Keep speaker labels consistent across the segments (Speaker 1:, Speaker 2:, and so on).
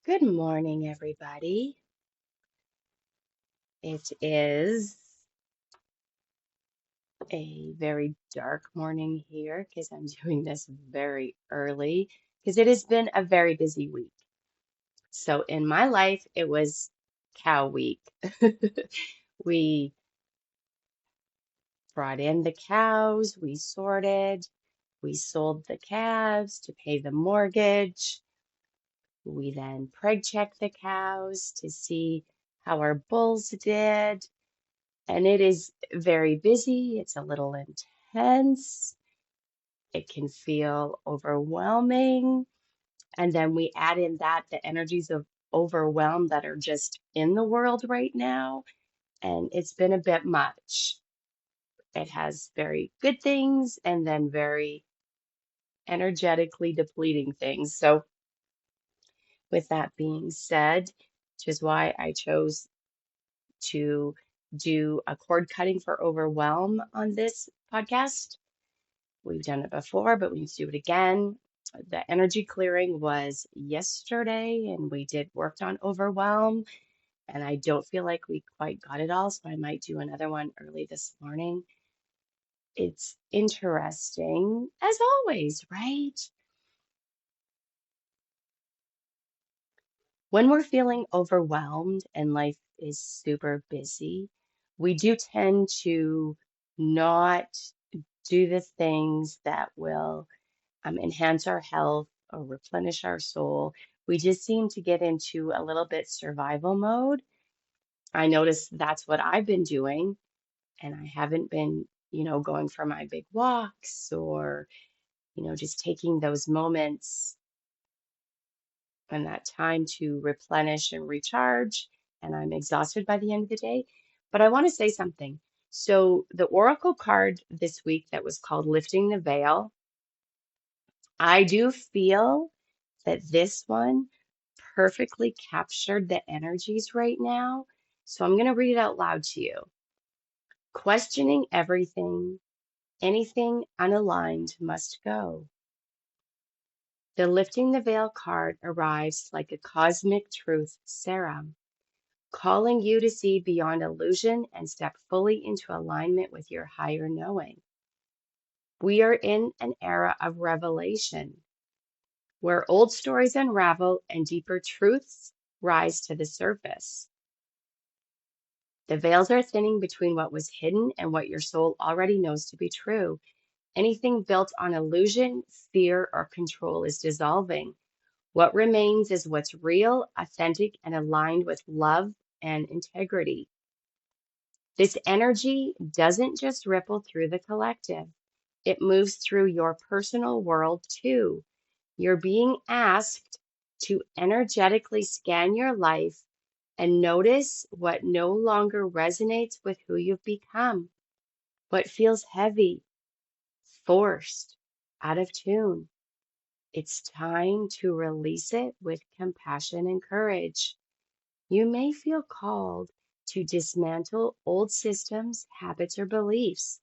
Speaker 1: Good morning, everybody. It is a very dark morning here because I'm doing this very early because it has been a very busy week. So in my life, it was cow week. We brought in the cows, we sorted, we sold the calves to pay the mortgage. We then preg-checked the cows to see how our bulls did. And it is very busy. It's a little intense. It can feel overwhelming. And then we add in that the energies of overwhelm that are just in the world right now. And it's been a bit much. It has very good things and then very energetically depleting things. So, with that being said, which is why I chose to do a cord cutting for overwhelm on this podcast. We've done it before, but we need to do it again. The energy clearing was yesterday, and we did worked on overwhelm, and I don't feel like we quite got it all, so I might do another one early this morning. It's interesting, as always, right? When we're feeling overwhelmed and life is super busy, we do tend to not do the things that will enhance our health or replenish our soul. We just seem to get into a little bit survival mode. I notice that's what I've been doing, and I haven't been, going for my big walks or, just taking those moments and that time to replenish and recharge. And I'm exhausted by the end of the day. But I want to say something. So, the Oracle card this week that was called Lifting the Veil, I do feel that this one perfectly captured the energies right now. So I'm going to read it out loud to you. Questioning everything, anything unaligned must go. The lifting the veil card arrives like a cosmic truth serum, calling you to see beyond illusion and step fully into alignment with your higher knowing. We are in an era of revelation where old stories unravel and deeper truths rise to the surface. The veils are thinning between what was hidden and what your soul already knows to be true. Anything built on illusion, fear, or control is dissolving. What remains is what's real, authentic, and aligned with love and integrity. This energy doesn't just ripple through the collective, it moves through your personal world too. You're being asked to energetically scan your life and notice what no longer resonates with who you've become, what feels heavy, forced, out of tune. It's time to release it with compassion and courage. You may feel called to dismantle old systems, habits, or beliefs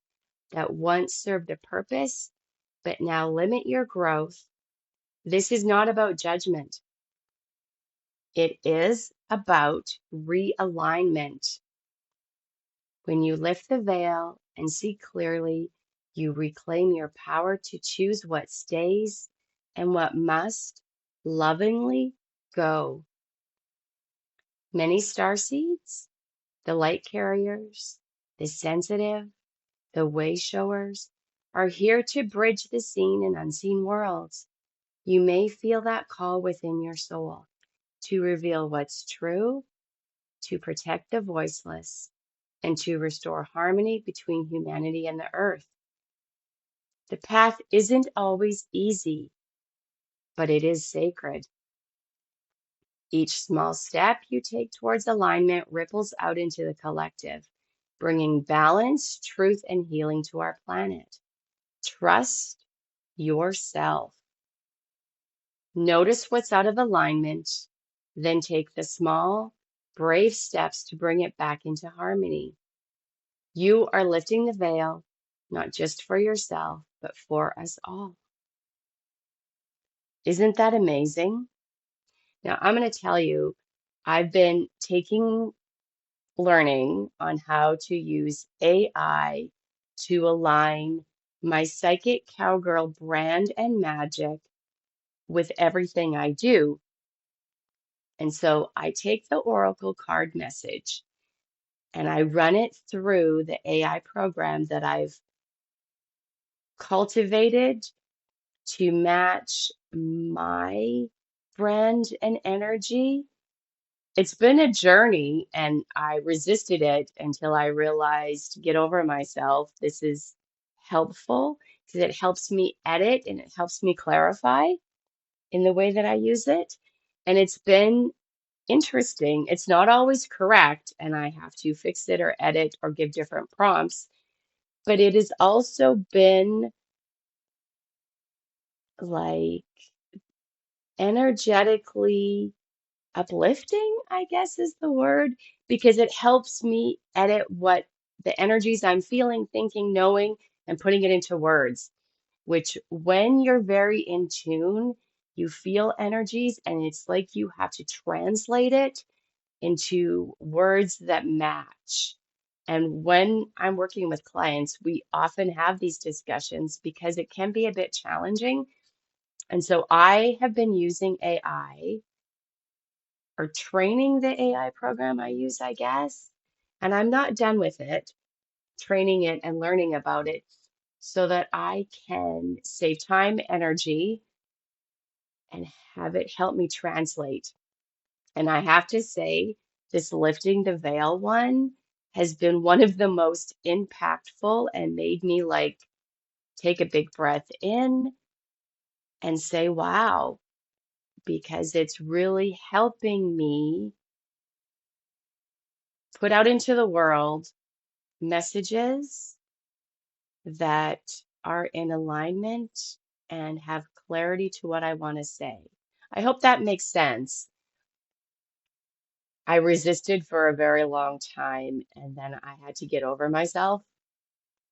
Speaker 1: that once served a purpose but now limit your growth. This is not about judgment. It is about realignment. When you lift the veil and see clearly, you reclaim your power to choose what stays and what must lovingly go. Many star seeds, the light carriers, the sensitive, the way showers, are here to bridge the seen and unseen worlds. You may feel that call within your soul to reveal what's true, to protect the voiceless, and to restore harmony between humanity and the earth. The path isn't always easy, but it is sacred. Each small step you take towards alignment ripples out into the collective, bringing balance, truth, and healing to our planet. Trust yourself. Notice what's out of alignment, then take the small, brave steps to bring it back into harmony. You are lifting the veil, not just for yourself, but for us all. Isn't that amazing? Now, I'm going to tell you, I've been learning on how to use AI to align my psychic cowgirl brand and magic with everything I do. And so I take the Oracle card message and I run it through the AI program that I've cultivated to match my brand and energy. It's been a journey and I resisted it until I realized, get over myself. This is helpful because it helps me edit and it helps me clarify in the way that I use it. And it's been interesting. It's not always correct, and I have to fix it or edit or give different prompts, but it has also been like energetically uplifting, I guess is the word, because it helps me edit what the energies I'm feeling, thinking, knowing, and putting it into words, which when you're very in tune, you feel energies and it's like you have to translate it into words that match. And when I'm working with clients, we often have these discussions because it can be a bit challenging. And so I have been using AI or training the AI program I use, I guess. And I'm not done with it, training it and learning about it so that I can save time, energy, and have it help me translate. And I have to say, this lifting the veil one has been one of the most impactful and made me like take a big breath in and say, wow, because it's really helping me put out into the world messages that are in alignment and have clarity to what I want to say. I hope that makes sense. I resisted for a very long time, and then I had to get over myself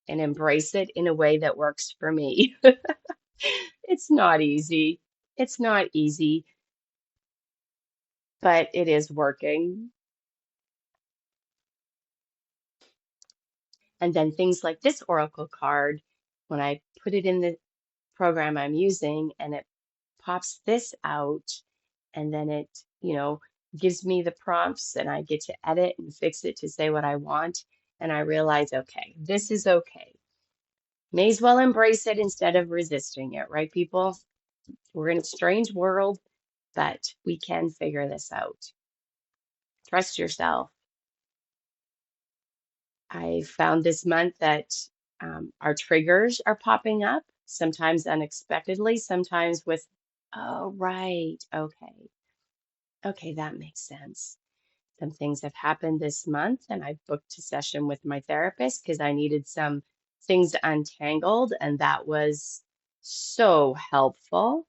Speaker 1: and embrace it in a way that works for me. It's not easy. It's not easy, but it is working. And then things like this Oracle card, when I put it in the program I'm using and it pops this out, and then it, gives me the prompts and I get to edit and fix it to say what I want. And I realize, okay, this is okay. May as well embrace it instead of resisting it, right, people? We're in a strange world, but we can figure this out. Trust yourself. I found this month that our triggers are popping up, sometimes unexpectedly, sometimes with, oh, right, okay, okay, that makes sense. Some things have happened this month, and I booked a session with my therapist because I needed some things untangled, and that was so helpful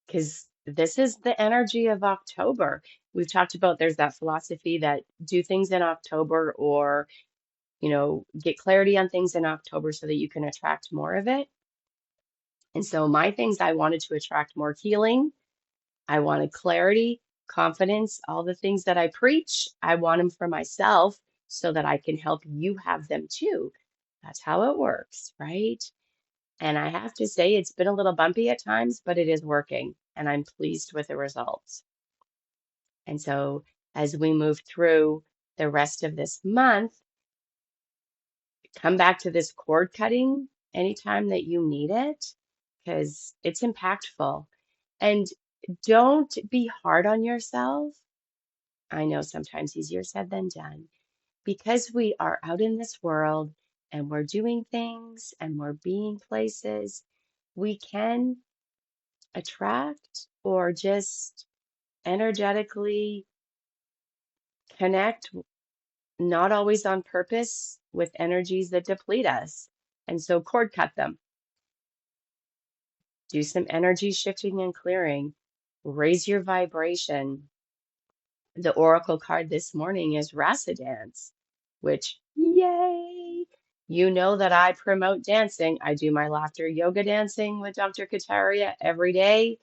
Speaker 1: because this is the energy of October. We've talked about there's that philosophy that do things in October or, get clarity on things in October so that you can attract more of it. And so my things, I wanted to attract more healing. I wanted clarity, confidence, all the things that I preach. I want them for myself so that I can help you have them too. That's how it works, right? And I have to say, it's been a little bumpy at times, but it is working, and I'm pleased with the results. And so, as we move through the rest of this month, come back to this cord cutting anytime that you need it because it's impactful. And don't be hard on yourself. I know sometimes easier said than done because we are out in this world and we're doing things and we're being places. We can attract or just energetically connect, not always on purpose, with energies that deplete us. And so cord cut them. Do some energy shifting and clearing. Raise your vibration. The oracle card this morning is Rasa Dance, which, yay! You know that I promote dancing. I do my laughter yoga dancing with Dr. Kataria every day.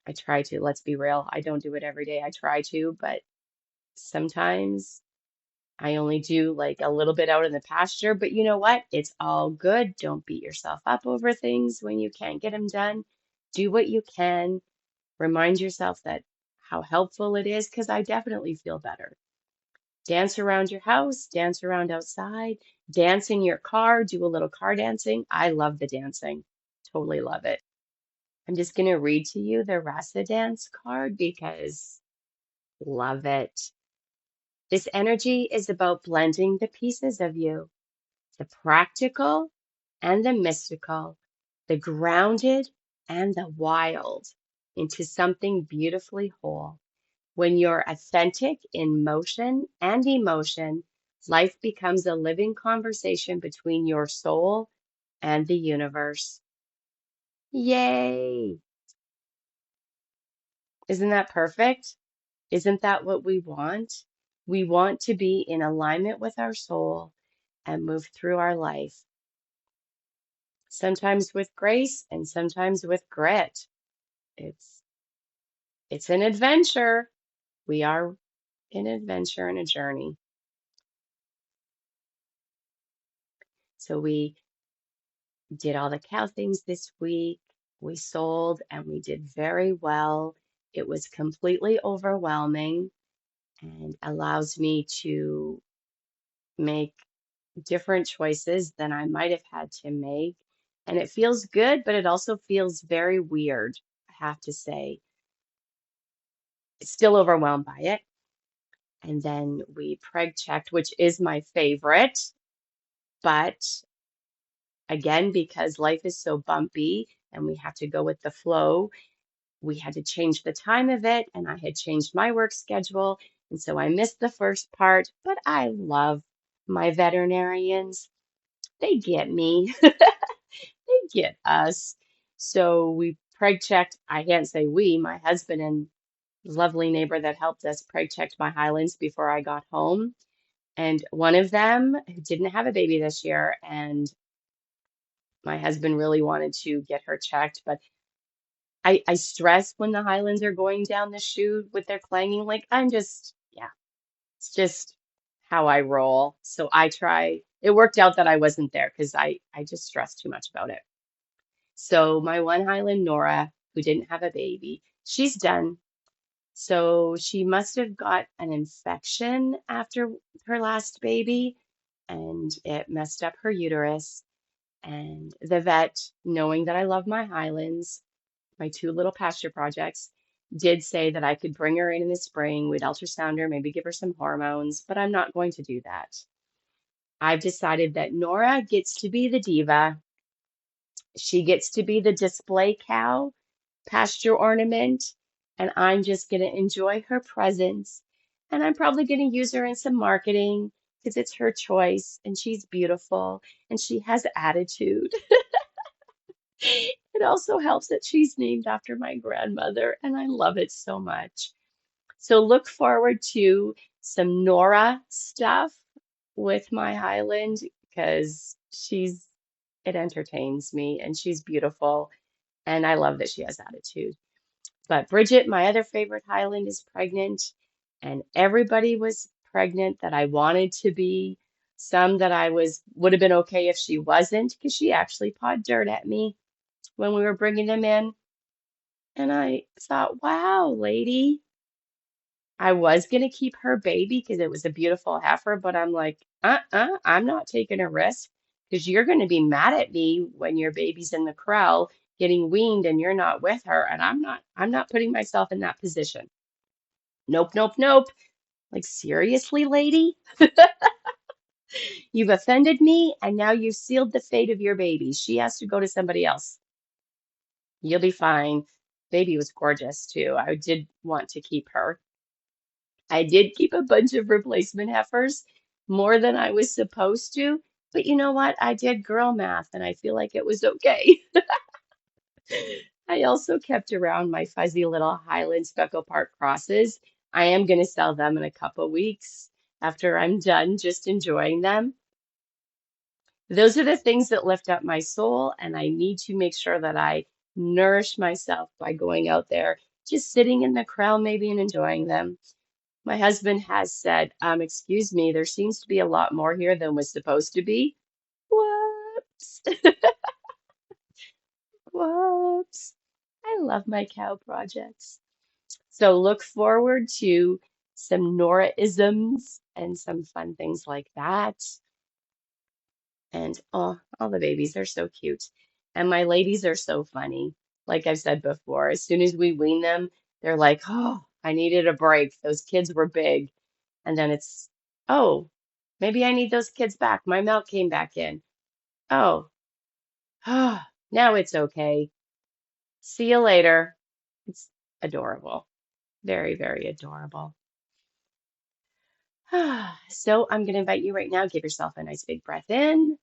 Speaker 1: I try to, let's be real. I don't do it every day. I try to, but sometimes I only do like a little bit out in the pasture. But you know what? It's all good. Don't beat yourself up over things when you can't get them done. Do what you can. Remind yourself that how helpful it is, because I definitely feel better. Dance around your house, dance around outside, dance in your car, do a little car dancing. I love the dancing. Totally love it. I'm just going to read to you the Rasa dance card because love it. This energy is about blending the pieces of you, the practical and the mystical, the grounded and the wild, into something beautifully whole. When you're authentic in motion and emotion, life becomes a living conversation between your soul and the universe. Yay! Isn't that perfect? Isn't that what we want? We want to be in alignment with our soul and move through our life, sometimes with grace and sometimes with grit. It's it's an adventure. We are an adventure and a journey. So we did all the cow things this week. We sold and we did very well. It was completely overwhelming and allows me to make different choices than I might have had to make. And it feels good, but it also feels very weird, I have to say. Still overwhelmed by it. And then we preg checked, which is my favorite. But again, because life is so bumpy and we have to go with the flow, we had to change the time of it, and I had changed my work schedule. And so I missed the first part, but I love my veterinarians. They get me, they get us. So we preg checked. I can't say we, my husband and lovely neighbor that helped us preg checked my Highlands before I got home. And one of them didn't have a baby this year, and my husband really wanted to get her checked, but I stress when the Highlands are going down the chute with their clanging. Like, I'm just, yeah, it's just how I roll. So I try. It worked out that I wasn't there because I just stressed too much about it. So my one Highland, Nora, who didn't have a baby, she's done. So she must have got an infection after her last baby, and it messed up her uterus. And the vet, knowing that I love my Highlands, my two little pasture projects, did say that I could bring her in the spring. We'd ultrasound her, maybe give her some hormones, but I'm not going to do that. I've decided that Nora gets to be the diva. She gets to be the display cow, pasture ornament, and I'm just going to enjoy her presence. And I'm probably going to use her in some marketing because it's her choice and she's beautiful and she has attitude. It also helps that she's named after my grandmother, and I love it so much. So look forward to some Nora stuff with my Highland because it entertains me and she's beautiful, and I love that she has attitude. But Bridget, my other favorite Highland, is pregnant, and everybody was pregnant that I wanted to be. Some that I would have been okay if she wasn't, because she actually pawed dirt at me when we were bringing them in. And I thought, wow, lady, I was going to keep her baby because it was a beautiful heifer, but I'm like, I'm not taking a risk because you're going to be mad at me when your baby's in the corral getting weaned and you're not with her. And I'm not putting myself in that position. Nope, nope, nope. Like, seriously, lady? You've offended me and now you've sealed the fate of your baby. She has to go to somebody else. You'll be fine. Baby was gorgeous too. I did want to keep her. I did keep a bunch of replacement heifers, more than I was supposed to. But you know what? I did girl math and I feel like it was okay. I also kept around my fuzzy little Highland Speckle Park crosses. I am going to sell them in a couple weeks after I'm done just enjoying them. Those are the things that lift up my soul, and I need to make sure that I nourish myself by going out there just sitting in the crown maybe and enjoying them. My husband has said, excuse me, there seems to be a lot more here than was supposed to be. Whoops. Whoops. I love my cow projects. So look forward to some Nora-isms and some fun things like that. And oh, all the babies, they're so cute. And my ladies are so funny. Like I've said before, as soon as we wean them, they're like, oh, I needed a break. Those kids were big. And then it's, oh, maybe I need those kids back. My milk came back in. Oh, now it's okay. See you later. It's adorable. Very, very adorable. So I'm going to invite you right now. Give yourself a nice big breath in.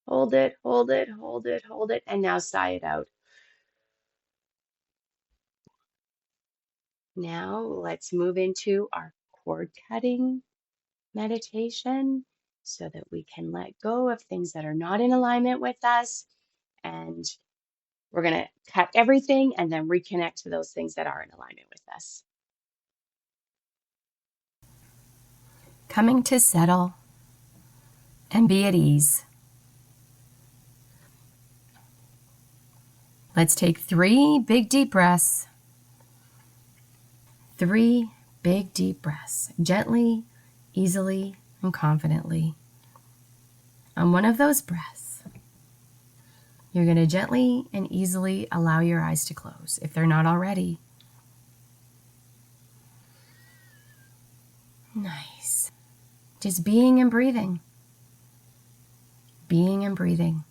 Speaker 1: Hold it, hold it, hold it, hold it. And now sigh it out. Now let's move into our cord cutting meditation so that we can let go of things that are not in alignment with us. And we're going to cut everything and then reconnect to those things that are in alignment with us.
Speaker 2: Coming to settle and be at ease. Let's take 3 big deep breaths. 3 big deep breaths, gently, easily, and confidently. On one of those breaths, you're going to gently and easily allow your eyes to close if they're not already. Nice. Just being and breathing. Being and breathing.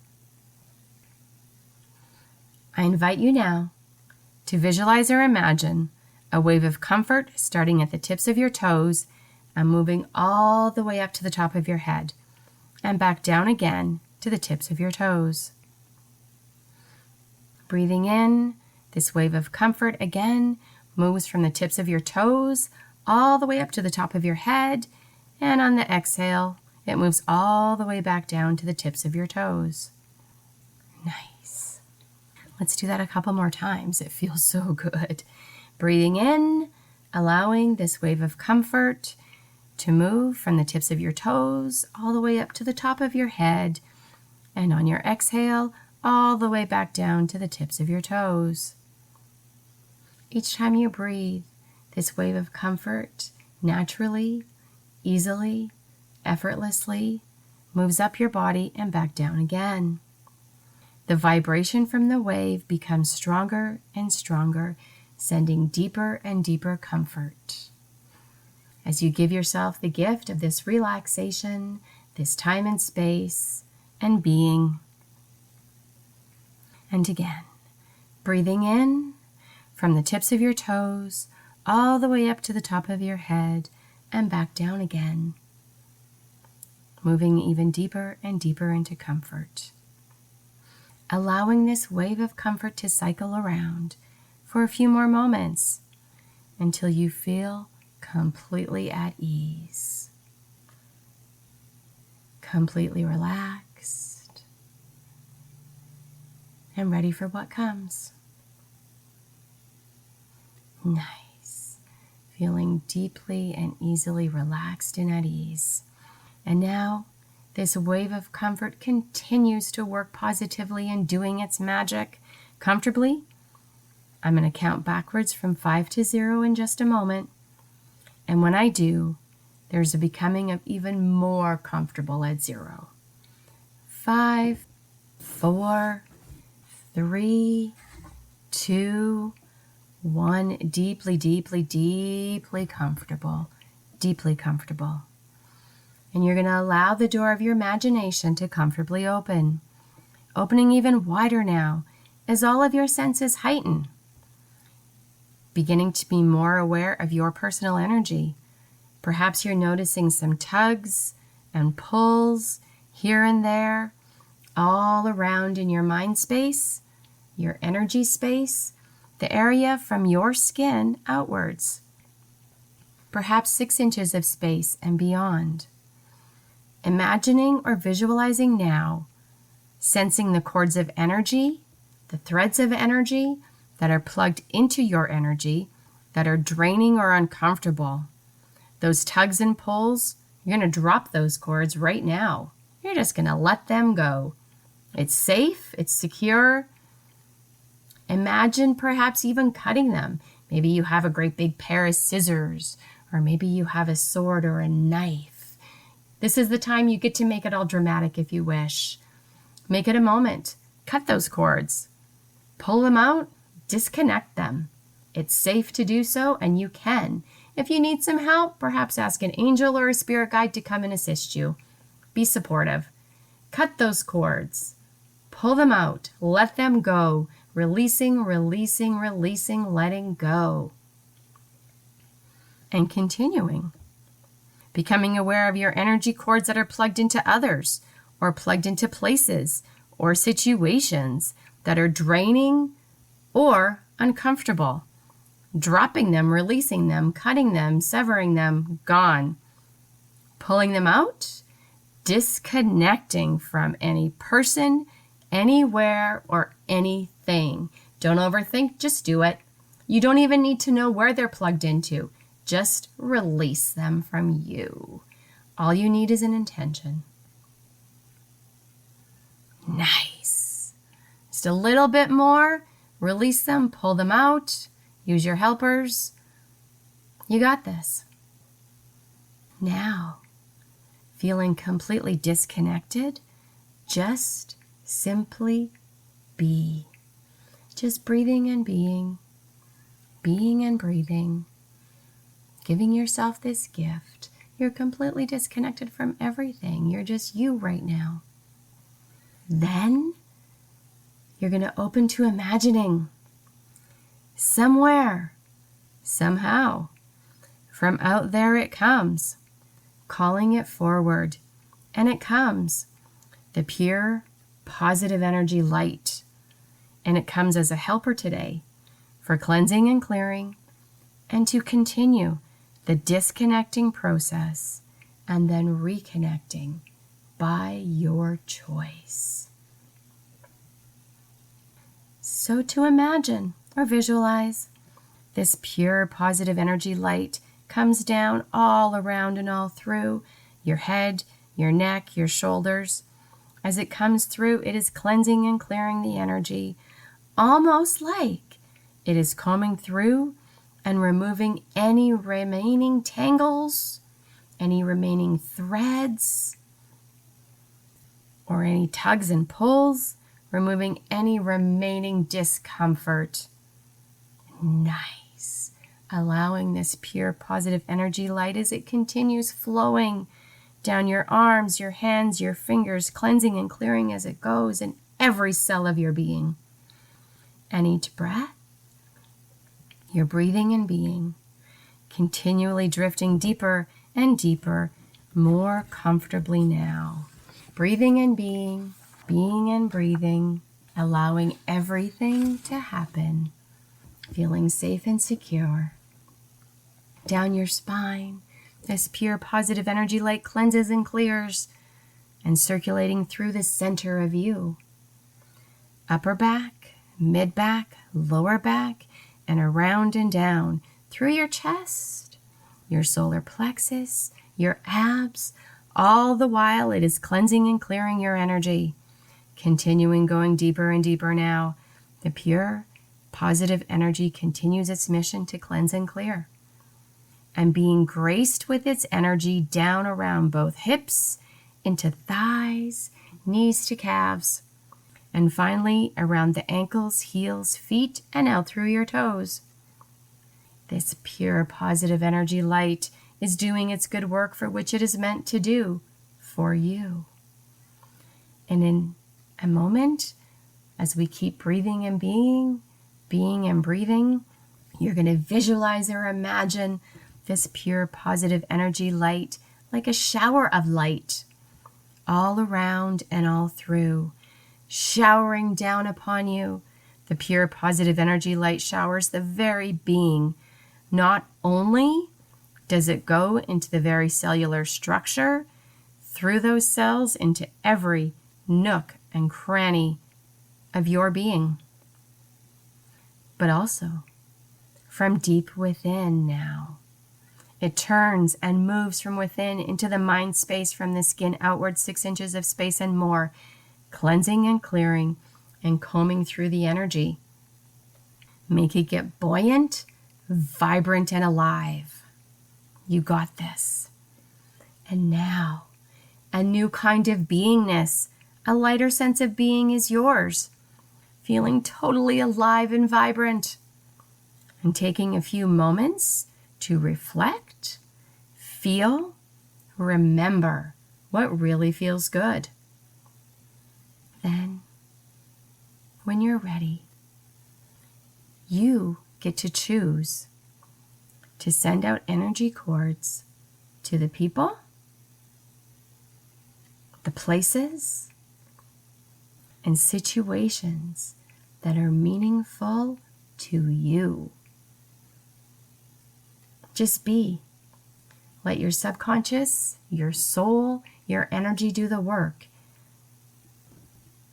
Speaker 2: I invite you now to visualize or imagine a wave of comfort starting at the tips of your toes and moving all the way up to the top of your head and back down again to the tips of your toes. Breathing in, this wave of comfort again moves from the tips of your toes all the way up to the top of your head, and on the exhale, it moves all the way back down to the tips of your toes. Nice. Let's do that a couple more times. It feels so good. Breathing in, allowing this wave of comfort to move from the tips of your toes all the way up to the top of your head, and on your exhale, all the way back down to the tips of your toes. Each time you breathe, this wave of comfort naturally, easily, effortlessly moves up your body and back down again. The vibration from the wave becomes stronger and stronger, sending deeper and deeper comfort. As you give yourself the gift of this relaxation, this time and space, and being. And again, breathing in from the tips of your toes all the way up to the top of your head and back down again, moving even deeper and deeper into comfort. Allowing this wave of comfort to cycle around for a few more moments until you feel completely at ease, completely relaxed, and ready for what comes. Nice. Feeling deeply and easily relaxed and at ease. And now, this wave of comfort continues to work positively and doing its magic comfortably. I'm going to count backwards from 5 to 0 in just a moment. And when I do, there's a becoming of even more comfortable at 0. 5, 4, 3, 2, 1. Deeply, deeply, deeply comfortable. Deeply comfortable. And you're going to allow the door of your imagination to comfortably open. Opening even wider now as all of your senses heighten. Beginning to be more aware of your personal energy. Perhaps you're noticing some tugs and pulls here and there, all around in your mind space, your energy space, the area from your skin outwards. Perhaps 6 inches of space and beyond. Imagining or visualizing now, sensing the cords of energy, the threads of energy that are plugged into your energy that are draining or uncomfortable. Those tugs and pulls, you're going to drop those cords right now. You're just going to let them go. It's safe, it's secure. Imagine perhaps even cutting them. Maybe you have a great big pair of scissors, or maybe you have a sword or a knife. This is the time you get to make it all dramatic if you wish. Make it a moment. Cut those cords. Pull them out, disconnect them. It's safe to do so, and you can. If you need some help, perhaps ask an angel or a spirit guide to come and assist you. Be supportive. Cut those cords. Pull them out. Let them go. Releasing, releasing, releasing, letting go. And continuing. Becoming aware of your energy cords that are plugged into others, or plugged into places, or situations that are draining or uncomfortable. Dropping them, releasing them, cutting them, severing them, gone. Pulling them out, disconnecting from any person, anywhere, or anything. Don't overthink, just do it. You don't even need to know where they're plugged into. Just release them from you. All you need is an intention. Nice. Just a little bit more. Release them, pull them out. Use your helpers. You got this. Now, feeling completely disconnected, just simply be. Just breathing and being and breathing, giving yourself this gift. You're completely disconnected from everything. You're just you right now. Then you're going to open to imagining somewhere, somehow, from out there it comes, calling it forward, and it comes, the pure, positive energy light, and it comes as a helper today for cleansing and clearing, and to continue the disconnecting process and then reconnecting by your choice. So to imagine or visualize this pure positive energy light comes down all around and all through your head, your neck, your shoulders. As it comes through, it is cleansing and clearing the energy, almost like it is combing through and removing any remaining tangles, any remaining threads, or any tugs and pulls, removing any remaining discomfort. Nice. Allowing this pure positive energy light as it continues flowing down your arms, your hands, your fingers, cleansing and clearing as it goes in every cell of your being. And each breath, you're breathing and being, continually drifting deeper and deeper, more comfortably now. Breathing and being and breathing, allowing everything to happen, feeling safe and secure. Down your spine, this pure positive energy light cleanses and clears, and circulating through the center of you. Upper back, mid back, lower back, and around and down through your chest, your solar plexus, your abs. All the while it is cleansing and clearing your energy. Continuing going deeper and deeper now, the pure positive energy continues its mission to cleanse and clear. And being graced with its energy down around both hips, into thighs, knees to calves, and finally around the ankles, heels, feet, and out through your toes. This pure positive energy light is doing its good work for which it is meant to do, for you. And in a moment, as we keep breathing and being and breathing, you're going to visualize or imagine this pure positive energy light like a shower of light all around and all through, showering down upon you. The pure positive energy light showers the very being. Not only does it go into the very cellular structure, through those cells into every nook and cranny of your being. but also from deep within now. It turns and moves from within into the mind space, from the skin outward 6 inches of space and more, cleansing and clearing and combing through the energy. Make it get buoyant, vibrant, and alive. You got this. And now, a new kind of beingness, a lighter sense of being is yours, feeling totally alive and vibrant. And taking a few moments to reflect, feel, remember what really feels good. Then, when you're ready, you get to choose to send out energy cords to the people, the places, and situations that are meaningful to you. Just be. Let your subconscious, your soul, your energy do the work.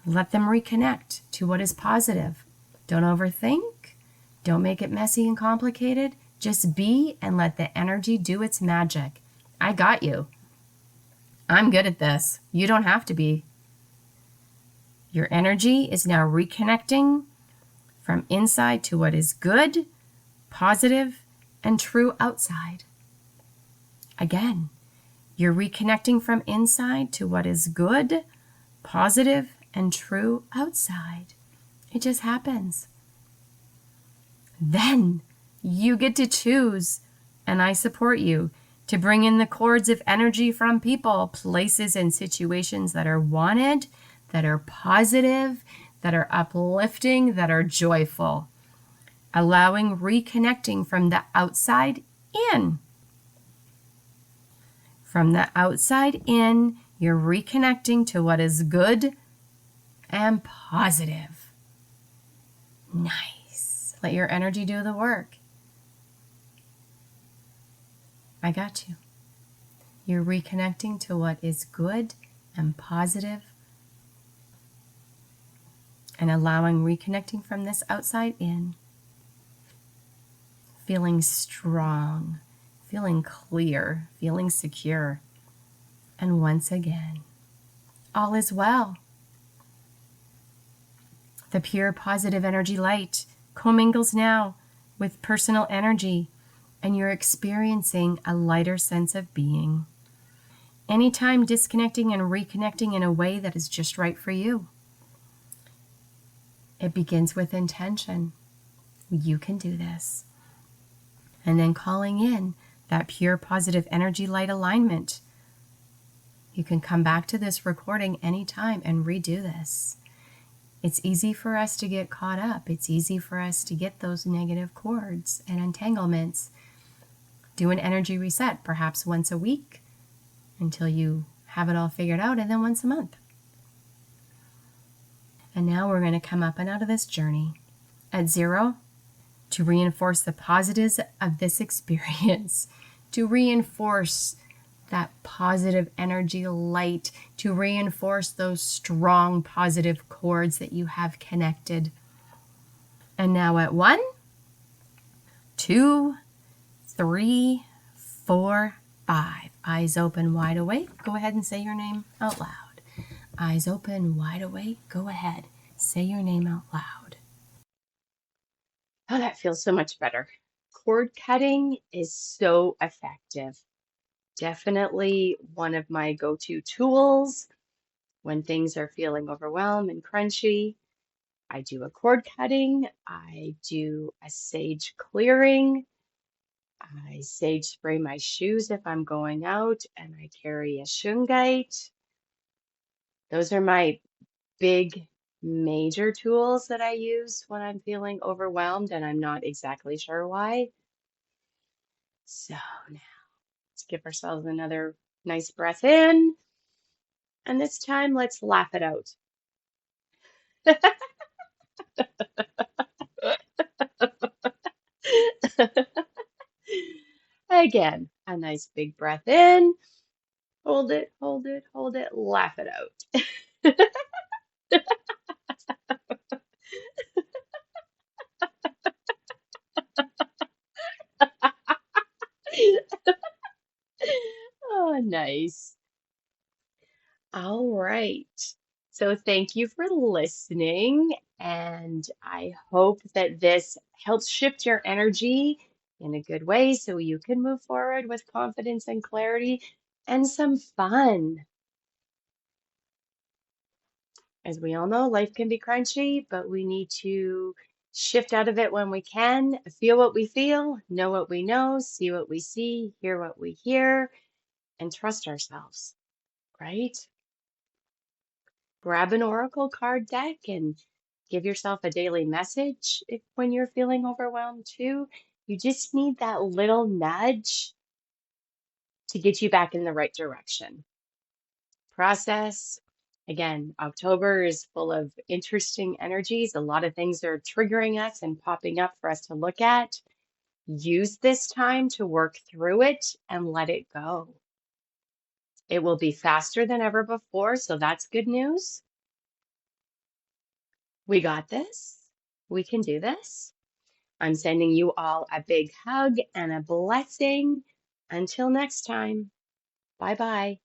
Speaker 2: Let them reconnect to what is positive. Don't overthink. Don't make it messy and complicated. Just be and let the energy do its magic. I got you. I'm good at this. You don't have to be. Your energy is now reconnecting from inside to what is good, positive, and true outside. Again, you're reconnecting from inside to what is good, positive, and true outside. It just happens. Then you get to choose, and I support you, to bring in the cords of energy from people, places, and situations that are wanted, that are positive, that are uplifting, that are joyful. Allowing reconnecting from the outside in. From the outside in, you're reconnecting to what is good and positive. Nice. Let your energy do the work. I got you. You're reconnecting to what is good and positive and allowing reconnecting from this outside in. Feeling strong, feeling clear, feeling secure. And once again, all is well. The pure positive energy light commingles now with personal energy, and you're experiencing a lighter sense of being. Anytime disconnecting and reconnecting in a way that is just right for you. It begins with intention. You can do this. And then calling in that pure positive energy light alignment. You can come back to this recording anytime and redo this. It's easy for us to get caught up. It's easy for us to get those negative cords and entanglements. Do an energy reset, perhaps once a week until you have it all figured out, and then once a month. And now we're going to come up and out of this journey at 0 to reinforce the positives of this experience, to reinforce that positive energy light, to reinforce those strong positive cords that you have connected. And now at 1, 2, 3, 4, 5. Eyes open, wide awake. Go ahead and say your name out loud. Eyes open, wide awake. Go ahead. Say your name out loud.
Speaker 1: Oh, that feels so much better. Cord cutting is so effective. Definitely one of my go-to tools when things are feeling overwhelmed and crunchy. I do a cord cutting. I do a sage clearing. I sage spray my shoes if I'm going out, and I carry a shungite. Those are my big major tools that I use when I'm feeling overwhelmed and I'm not exactly sure why. So now let's give ourselves another nice breath in. And this time, let's laugh it out. Again, a nice big breath in. Hold it, hold it, hold it, laugh it out. Nice. All right. So thank you for listening, and I hope that this helps shift your energy in a good way so you can move forward with confidence and clarity and some fun. As we all know, life can be crunchy, but we need to shift out of it when we can, feel what we feel, know what we know, see what we see, hear what we hear, and trust ourselves, right? Grab an oracle card deck and give yourself a daily message when you're feeling overwhelmed too. You just need that little nudge to get you back in the right direction. Process. Again, October is full of interesting energies. A lot of things are triggering us and popping up for us to look at. Use this time to work through it and let it go. It will be faster than ever before, so that's good news. We got this. We can do this. I'm sending you all a big hug and a blessing. Until next time, bye bye.